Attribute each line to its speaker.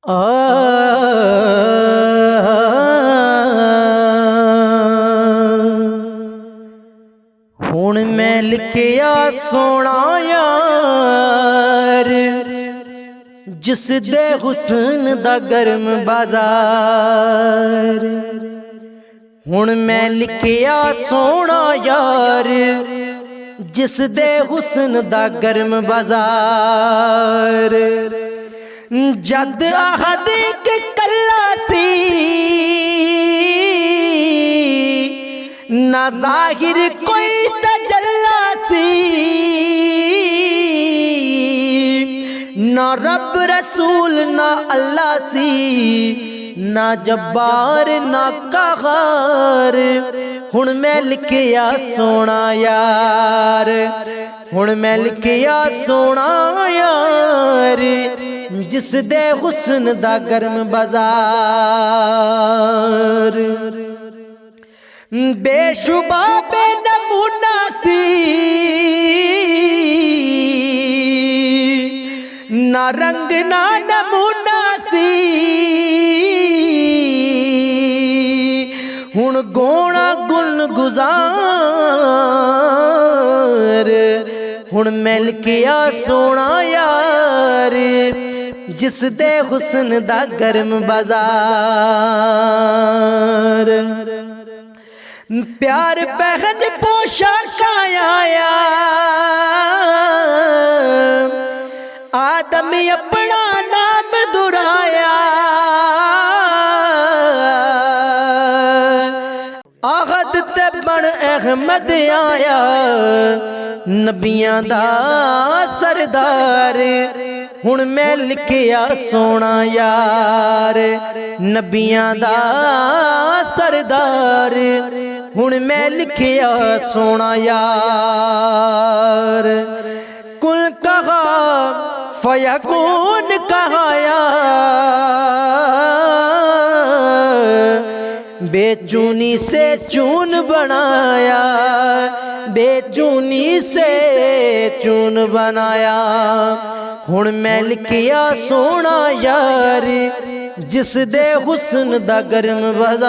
Speaker 1: हुण मैं लिखिया सोना यार जिस दे हुस्न दा गर्म बाजार। हुण मैं लिखिया सोना यार जिस दे हुस्न दा गर्म बाजार। जद आहद के कल्ला सी ना जाहिर कोई तजल्ला सी, ना रब रसूल ना अल्लाह सी, ना जब्बार ना कहर। हुण मैं लिखिया सोना यार, हुण मैं लिखिया सोना यार जिस दे हुस्न दा गर्म बाजार। बेशुबा बेनमूना सी ना रंग ना नमूना सी, हुण गोणा गुण गुजार। हुण मैं लिखिया सोना यार जिस दे हुस्न दा गर्म बाजार। प्यार पहन पोशाक आया आदम अपना नाम दुराया। आहद ते बन अहमद आया नबियां दा सरदार। हुण मैं लिखिया सोना यार नबियां दा सरदार। हुण मैं लिखिया सोना यार कुल कहा फयकून कहाया। बेचूनी से चून बनाया, बेचूनी से चून बनाया। हुण मैं लिखिया सोना यार जिस दे हुस्न दा गर्म बाजार।